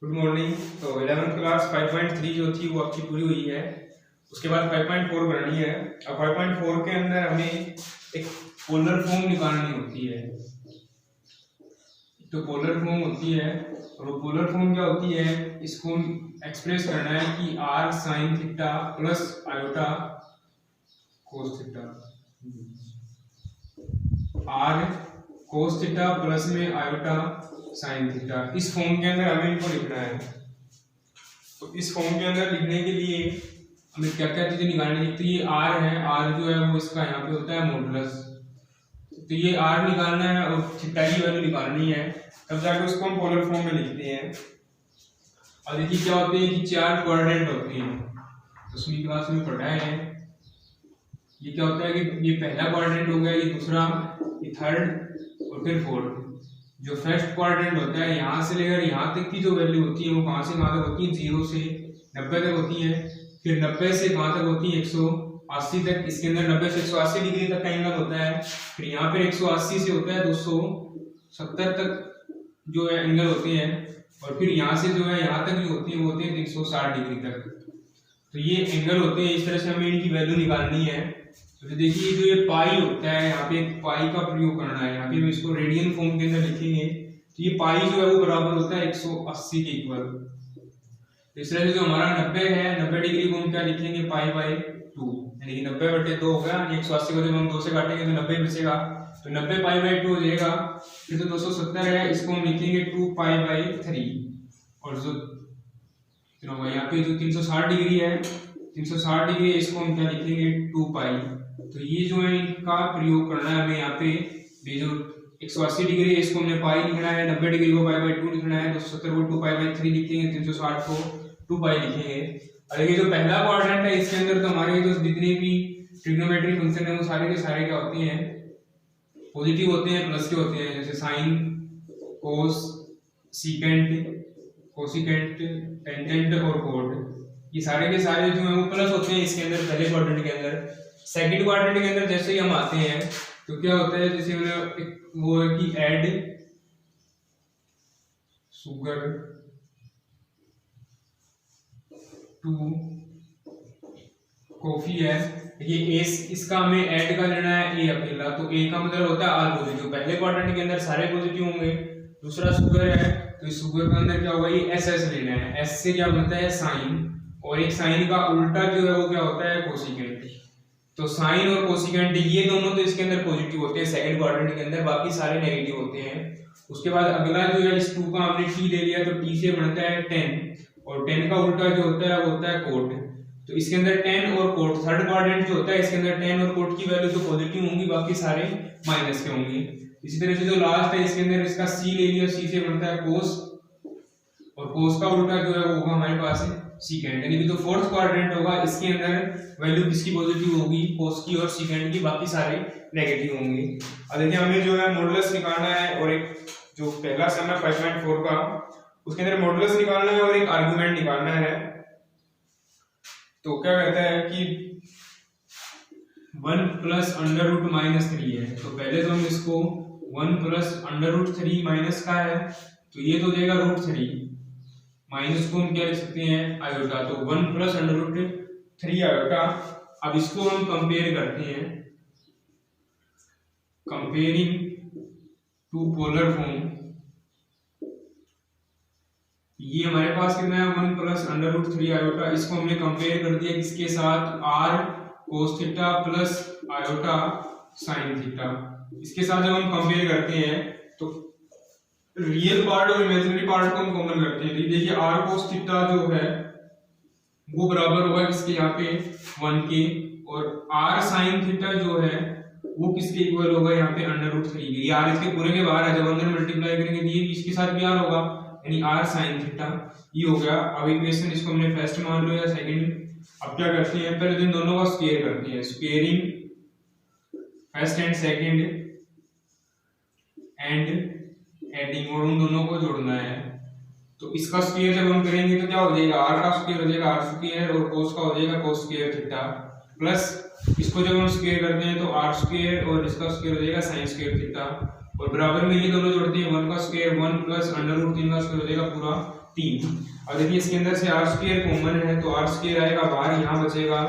Good morning. तो 11th class 5.3 जो थी वो आपकी पूरी हुई है। उसके बाद 5.4 बनानी है। अब 5.4 के अंदर हमें एक पोलर फॉर्म निकालनी होती है। तो पोलर फॉर्म होती है और वो पोलर फॉर्म क्या होती है, इसको एक्सप्रेस करना है कि r sin theta plus iota cos theta, r cos theta plus में आयोटा साइन थीटा, इस फॉर्म के अंदर हमें इनको लिखना है। तो इस फॉर्म के अंदर लिखने के लिए हमें क्या क्या चीजें निकालनी है। तो ये r है, r जो है वो इसका यहाँ पे होता है मॉडुलस। तो ये r निकालना है और थीटा की वैल्यू निकालनी है, तब जाके उसको हम पोलर फॉर्म में लिखते हैं। और देखिए क्या होते हैं कि चार कोऑर्डिनेट होते हैं, 10वीं क्लास में पढ़ा है। ये क्या होता है कि ये पहला कोऑर्डिनेट हो गया, ये दूसरा, ये थर्ड और फिर फोर्थ। जो फर्स्ट क्वाड्रेंट होता है यहाँ से लेकर यहाँ तक की जो वैल्यू होती है वो कहाँ से कहाँ तक होती है, 0 से 90 तक होती है। फिर 90 से कहाँ तक होती है, 180 तक। इसके अंदर 90 से 180 डिग्री तक का एंगल होता है। फिर यहाँ पर 180 से होता है 270 तक जो है एंगल होते हैं। और फिर यहाँ से जो है यहाँ तक जो होती है वो होती है 160 डिग्री तक। तो ये एंगल होते हैं। इस तरह से हमें इनकी वैल्यू निकालनी है। तो देखिए जो ये पाई होता है, यहाँ पे पाई का प्रयोग करना है। यहाँ पे हम इसको रेडियन फॉर्म के अंदर लिखेंगे। तो ये पाई जो है वो बराबर होता है 180 के इक्वल। तो इस तरह से जो हमारा 90 है, 90 डिग्री को हम क्या लिखेंगे, पाई बाय 2, यानी कि 90/2 होगा। 180 को जब हम 2 से काटेंगे तो 90 बचेगा, तो 90 पाई बाय 2 हो जाएगा। फिर तो 270 है, इसको हम लिखेंगे 2 पाई बाय 3। और जो यहाँ पे जो 360 डिग्री है, 360 डिग्री है, इसको हम क्या लिखेंगे 2 पाई। तो ये जो है इनका प्रयोग करना है हमें। यहाँ पे ये जो 180 डिग्री है इसको हमने पाई लिखना है, 90 डिग्री को पाई बाय 2 लिखना है, 270 को 2 पाई बाय 3 लिखेंगे, 360 को 2 पाई लिखेंगे। और ये जो पहला क्वाड्रेंट है इसके अंदर तो हमारे जो जितने भी ट्रिग्नोमेट्रिक फंक्शन है वो सारे के सारे क्या होते हैं, पॉजिटिव होते हैं, प्लस के होते हैं। जैसे साइन, कोस, सीकेंट, कोसिकेंट, टेंजेंट और कोट, ये सारे के सारे जो है वो प्लस होते हैं इसके अंदर, पहले क्वाड्रेंट के अंदर। सेकंड क्वाड्रेंट के अंदर जैसे ही हम आते हैं तो क्या होता है, जैसे एक वो है कि ऐड शुगर टू कॉफी है। ये ए, इसका हमें ऐड का लेना है ए अकेला। तो ए का मतलब होता है आर पॉजिटिव। पहले क्वाड्रेंट के अंदर सारे पॉजिटिव होंगे। दूसरा शुगर है, तो इस शुगर के अंदर क्या होगा, ये एस एस लेना है। एस से क्या बनता है, साइन, और एक साइन का उल्टा जो है वो क्या होता है, कोसिकेंट। तो साइन और कोसिकेंट ये दोनों तो इसके अंदर पॉजिटिव होते हैं सेकंड क्वाड्रेंट के अंदर, बाकी सारे नेगेटिव होते हैं। उसके बाद अगला जो है, इस 2 का हमने टी ले लिया, तो टी से बनता है 10, और 10 का उल्टा जो होता है वो होता है कोट। तो इसके अंदर 10 और कोट, थर्ड क्वाड्रेंट जो होता है इसके अंदर 10 और कोट की वैल्यू तो पॉजिटिव होंगी, बाकी सारे माइनस के होंगे। इसी तरह से जो लास्ट है इसके अंदर इसका सी ले लिया, सी से बनता है कोस, और कोस का उल्टा जो है वो होगा हमारे पास सीकेंट। यानी कि जो फोर्थ क्वाड्रेंट होगा इसके अंदर वैल्यू किसकी पॉजिटिव होगी, कोस की और सीकेंट की, बाकी सारे नेगेटिव होंगे। अब देखिए हमें जो है मॉडुलस निकालना है, और एक जो पहला सम है 5.4 का, उसके अंदर मॉडुलस निकालना है और एक आर्गुमेंट निकालना है। तो क्या कहता है कि 1 प्लस अंडर रूट माइनस 3 है। तो पहले तो हम इसको 1 प्लस अंडर रूट 3 माइनस का है, तो ये तो हो जाएगा रूट 3, माइनस को हम क्या लिख सकते हैं, आयोटा। तो 1 प्लस अंडर रूट 3 आयोटा। अब इसको हम कंपेयर करते हैं, कंपेयरिंग टू पोलर फॉर्म। ये हमारे पास कितना है, 1 प्लस अंडर रूट 3 आयोटा। इसको हमने कंपेयर कर दिया किसके साथ, r cos theta plus iota sine theta. इसके साथ जब हम कंपेयर करते हैं तो रियल पार्ट और इमेजिनरी पार्ट को हम कॉमन करते हैं। देखिए r cos थीटा जो है वो बराबर होगा किसके, यहाँ पे 1 के, और r sin थीटा जो है वो किसके इक्वल होगा, यहाँ पे अंडर रूट 3 के। ये r इसके पूरे के बाहर है, जब अंदर मल्टीप्लाई करेंगे तो ये इसके साथ भी r होगा, यानी r sin थीटा ये हो गया। अब इक्वेशन इसको हमने फर्स्ट मान लो या सेकंड। अब क्या करते हैं, पहले दिन दोनों का स्क्वायर करते हैं, squaring first and second and adding, और उन दोनों को जोड़ना है। तो इसका स्क्वायर जब हम करेंगे तो क्या हो जाएगा, r का स्क्वायर हो जाएगा r स्क्वायर, और cos का हो जाएगा cos स्क्वायर थीटा, प्लस इसको जब हम स्क्वायर करते हैं तो r स्क्वायर और इसका स्क्वायर हो जाएगा sin स्क्वायर थीटा, और बराबर में ये दोनों जोड़ते हैं, 1 का स्क्वायर 1 प्लस अंडर रूट 3 का स्क्वायर हो जाएगा पूरा 3। अब देखिए इसके अंदर से आर स्क्वायर कॉमन है तो आर स्क्वायर आएगा बाहर, यहाँ बचेगा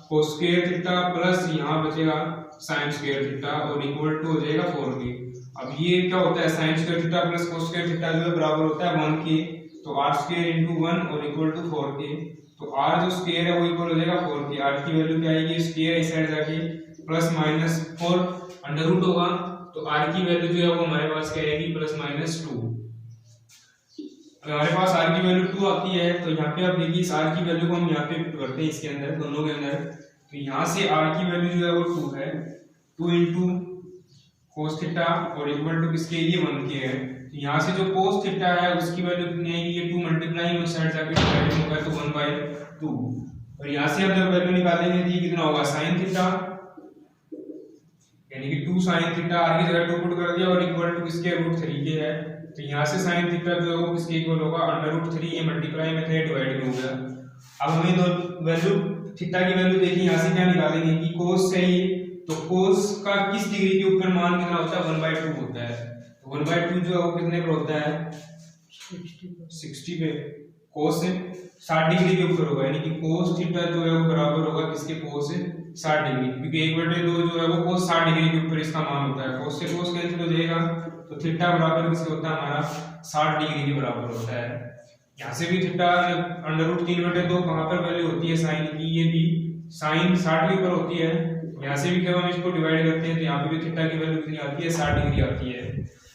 कोस स्क्वायर थीटा प्लस यहाँ बचेगा साइन स्क्वायर थीटा और इक्वल टू हो जाएगा 4 के। अब ये क्या होता है, sine square theta plus cos square theta जो है बराबर होता है 1 के, तो आर स्क्वायर इंटू 1 और इक्वल टू 4 के। तो आर जो स्क्वायर है वो इक्वल हो जाएगा 4 के। आर की वैल्यू क्या आएगी, स्क्वायर इस साइड जाके प्लस माइनस 4 अंडर रूट होगा, तो आर की वैल्यू जो है वो हमारे पास क्या आएगी प्लस माइनस 2। अगर हमारे पास आर की वैल्यू 2 आती है तो यहाँ पे आप देखिए इस आर की वैल्यू को हम यहाँ पे करते हैं इसके अंदर दोनों के अंदर, तो यहाँ से आर की वैल्यू जो है वो 2 है, 2 इंटू कोस थीटा और इक्वल टू किसके लिए 1 के है। तो यहाँ से जो कोस थीटा है उसकी वैल्यू कितनी आएगी, ये 2 मल्टीप्लाई में उस साइड जाके डिवाइड होगा तो 1/2। और यहाँ से हम जब वैल्यू निकालेंगे तो ये कितना होगा साइन थीटा, यानी कि 2 साइन थीटा, आर की जगह 2 पुट कर दिया और इक्वल टू किसके √3 के है। तो यहाँ से साइन थीटा जो है वो किसके इक्वल होगा √3, ये मल्टीप्लाई में थे डिवाइड हो गया। अब हमें दो वैल्यू थीटा की वैल्यू देखिए यहाँ से क्या निकालेंगे कि कोस चाहिए, तो कोस का किस डिग्री के ऊपर मान कितना होता है 1/2 होता है, तो 1/2 जो है वो कितने पर होता है 60 पे। कोस से 60 डिग्री के ऊपर होगा, यानी कि कोस थीटा जो है वो बराबर होगा किसके कोस से 60 डिग्री, क्योंकि 1/2 जो है वो कोस 60 डिग्री के ऊपर इसका मान होता है। कोस से कोस कैंसिल हो जाएगा तो थीटा बराबर किसके होता है हमारा 60 डिग्री के बराबर होता है। यहाँ से भी थीटा √3/2 कहाँ पर वैल्यू होती है साइन की, ये भी साइन 60 के ऊपर होती है। यहाँ से भी जब हम इसको डिवाइड करते हैं तो यहाँ पे भी थीटा की वैल्यू कितनी आती है 60 डिग्री आती है।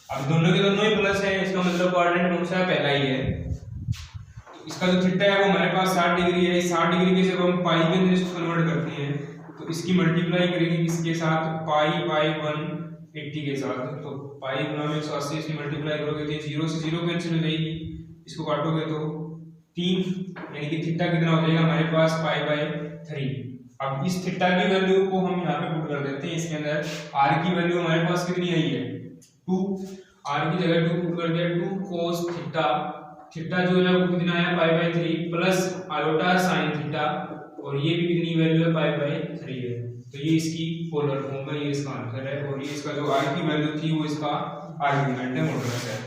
अब दोनों के दोनों ही प्लस है, इसका मतलब कोऑर्डिनेट कौन सा है, पहला ही है। तो इसका जो थीटा है वो हमारे पास 60 डिग्री है, 60 डिग्री के जब हम पाई के अंदर इसको कन्वर्ट करते हैं तो इसकी मल्टीप्लाई करेंगे किसके साथ, पाई बाई 180 के साथ। तो पाई गुना में 180 इसकी मल्टीप्लाई करोगे तो 0 से 0 कैंसिल हो जाएगी, इसको काटोगे तो 3, यानी कि थीटा कितना हो जाएगा हमारे पास π/3। अब इस थीटा की वैल्यू को हम यहाँ पे पुट कर देते हैं इसके अंदर। आर की वैल्यू हमारे पास कितनी आई है 2, आर की जगह 2 पुट कर दिया, 2 cos थीटा, थीटा जो है वो कितना आया π/3 प्लस आयोटा sin थीटा, और ये भी कितनी वैल्यू है π/3 है। तो ये इसकी पोलर फॉर्म है, ये इसका आंसर है, और ये इसका जो आर की वैल्यू थी वो इसका आर्गुमेंट है, मॉडुलस है।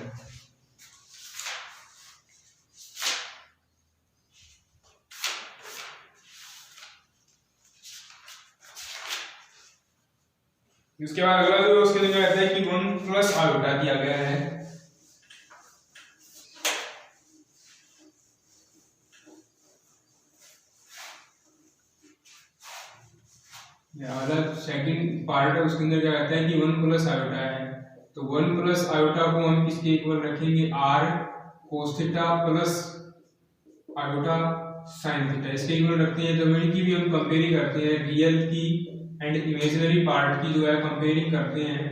उसके बाद अगला जो उसके लिए कहता है कि 1 प्लस आयोटा दिया गया है। सेकंड पार्ट है उसके अंदर क्या कहता है कि 1 प्लस आयोटा है, तो 1 प्लस आयोटा को हम किसके इक्वल रखेंगे, r cos theta plus iota sin theta, इसके इक्वल रखते हैं। तो इनकी भी हम कंपेयरिंग करते हैं, रियल की एंड इमेजिनरी पार्ट की जो है कंपेयरिंग करते हैं।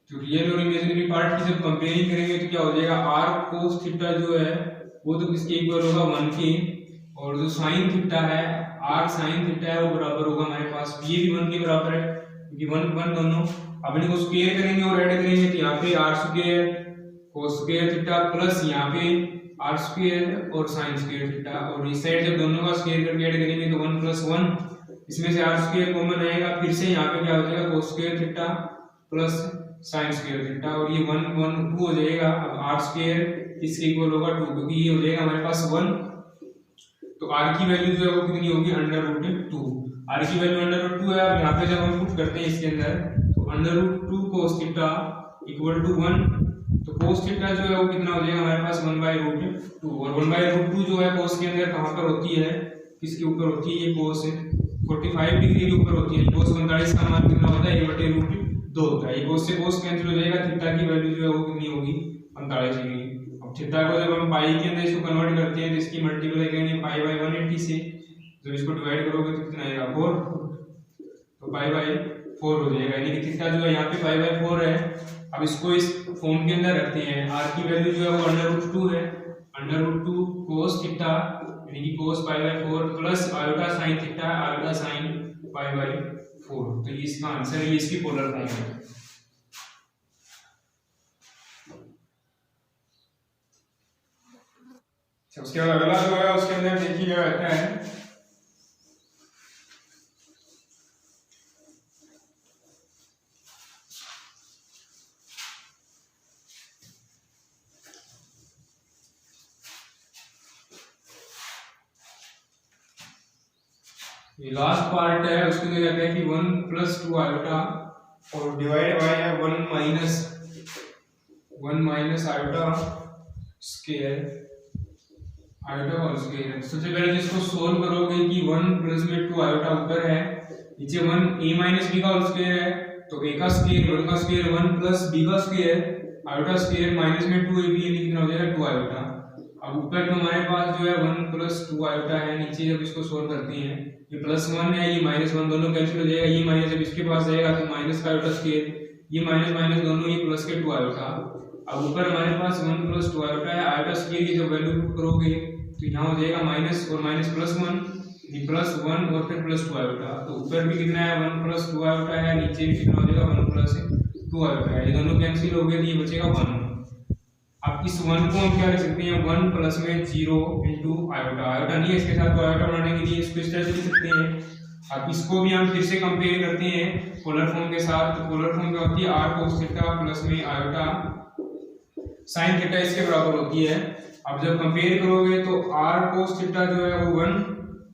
तो रियल और इमेजिनरी पार्ट की जब कंपेयरिंग करेंगे तो क्या हो जाएगा, r cos थीटा जो है वो तो किसके इक्वल होगा 1 के, और जो sin थीटा है r sin थीटा है वो बराबर होगा हमारे पास, ये भी 1 के बराबर है क्योंकि 1 दोनों। अब इनको स्क्वायर करेंगे और ऐड करेंगे तो यहाँ पे r square cos square theta plus यहाँ पे r स्क्वायर और sin स्क्वायर थीटा, और इस साइड जब दोनों का स्क्वायर करके ऐड करेंगे तो 1 + 1, इसमें से r स्क्वायर कॉमन आएगा, फिर से यहाँ पे क्या हो जाएगा cos square theta plus sin square theta, और ये 1 1 2 हो जाएगा। अब r स्क्वायर इसके इक्वल होगा 2, क्योंकि ये हो जाएगा हमारे पास 1, तो r की वैल्यू जो है वो कितनी होगी √2, r की वैल्यू √2 है। अब यहाँ पे जब हम पुट करते हैं इसके अंदर तो √2 cos थीटा इक्वल टू 1, तो cos थीटा जो है वो कितना हो जाएगा हमारे पास 1/√2, और 1/√2 जो है cos के अंदर कहाँ पर होती है, किसके ऊपर होती है, ये cos 45 डिग्री के ऊपर होती है। cos 45 का मान कितना होता है, 1/√2 होता है। ये cos से cos कैंसिल हो जाएगा, थीटा की वैल्यू जो है वो कितनी होगी 45 डिग्री। अब थीटा को जब हम पाई के अंदर इसको कन्वर्ट करते हैं तो इसकी मल्टीप्लाई करेंगे π/180 से, जब इसको डिवाइड करोगे तो कितना आएगा 4, तो π/4 हो जाएगा, यानी कि थीटा जो है यहाँ पे π/4 है। अब इसको इस फॉर्म के अंदर रखते हैं, r की वैल्यू जो है वो √2 है, √2 cos थीटा यानी कि cos π/4 plus iota sin theta, iota sin π/4, तो ये इसका आंसर है, ये इसकी पोलर फॉर्म है। उसके बाद अगला जो है उसके अंदर देखिए क्या रहता है, ये लास्ट पार्ट है, उसके अंदर कहते हैं कि 1 + 2 आयोटा और डिवाइड बाय है 1 minus iota square, iota whole square. सबसे पहले जिसको सोल्व करोगे कि 1 प्लस में 2 आयोटा ऊपर है, नीचे 1 a माइनस b का होल स्क्वायर है, तो a का स्क्वायर 1 का स्क्वायर 1 प्लस b का स्क्वायर आयोटा स्क्वायर माइनस में 2ab यानी कितना हो जाएगा 2 आयोटा। अब ऊपर तो हमारे पास जो है 1 + 2 आयोटा है, नीचे जब इसको सोल्व करते हैं ये +1 है ये -1 दोनों कैंसिल हो जाएगा, ये माइनस जब इसके पास जाएगा तो माइनस का आयोटा स्क्वायर, ये माइनस माइनस दोनों ये प्लस के 2 आयोटा। अब ऊपर हमारे पास 1 + 2 आयोटा है, आयोटा स्क्वायर की जब वैल्यू पुट करोगे तो यहाँ हो जाएगा माइनस और माइनस +1, ये +1 और फिर +2 आयोटा। तो ऊपर भी कितना है 1 + 2 आयोटा है, नीचे भी कितना हो जाएगा 1 + 2 आयोटा है, ये दोनों कैंसिल हो गए तो ये बचेगा 1। अब इस 1 को हम क्या लिख सकते हैं 1 प्लस में 0 इंटू आयोटा, आयोटा नहीं है इसके साथ तो आयोटा बनाने के लिए इसको इस तरह से लिख सकते हैं। अब इसको भी हम फिर से कंपेयर करते हैं पोलर फॉर्म के साथ, तो पोलर फॉर्म क्या होती है r cos थीटा प्लस में आयोटा sin थीटा इसके बराबर होती है। अब जब कंपेयर करोगे तो r cos थीटा जो है वो 1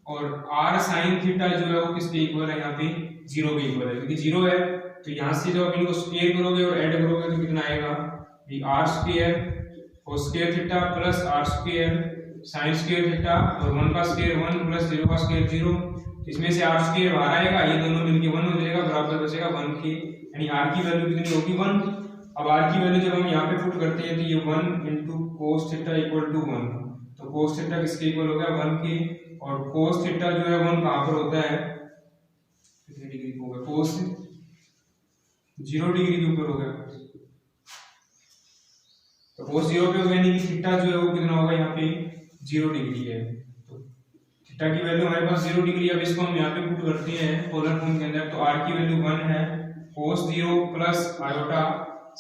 और r sin थीटा जो है वो किसके इक्वल है, यहाँ पे 0 के इक्वल है, क्योंकि 0 है तो यहाँ से जब इनको स्क्वायर करोगे और ऐड करोगे तो कितना आएगा, ये r square cos square theta plus r square sin square theta और 1 का स्क्वायर 1 प्लस 0 का स्क्वायर 0, इसमें से r स्क्वायर बाहर आएगा, ये दोनों मिलके 1 हो जाएगा, बराबर बचेगा 1 के, यानी r की वैल्यू कितनी होगी 1। अब r की वैल्यू जब हम यहाँ पे पुट करते हैं तो ये 1 into cos theta equal to 1, तो cos थीटा किसके इक्वल हो गया 1 के, और cos थीटा जो है 1 कहाँ पर होता है, कितने डिग्री पे होगा, cos 0 डिग्री के ऊपर हो गया, तो cos 0 पे हो गया, यानी कि थीटा जो है वो कितना होगा यहाँ पे 0 डिग्री है, तो थीटा की वैल्यू हमारे पास 0 डिग्री। अब इसको हम यहाँ पे पुट करते हैं पोलर फॉर्म के अंदर, तो r की वैल्यू 1 है, cos 0 प्लस आयोटा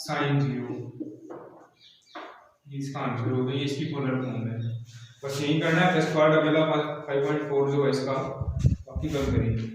sin 0, इसका आंसर होगा, ये इसकी पोलर फॉर्म है। बस यही करना है, 10 पार्ट अगला 5.4 जो है इसका, बाकी कल करेंगे।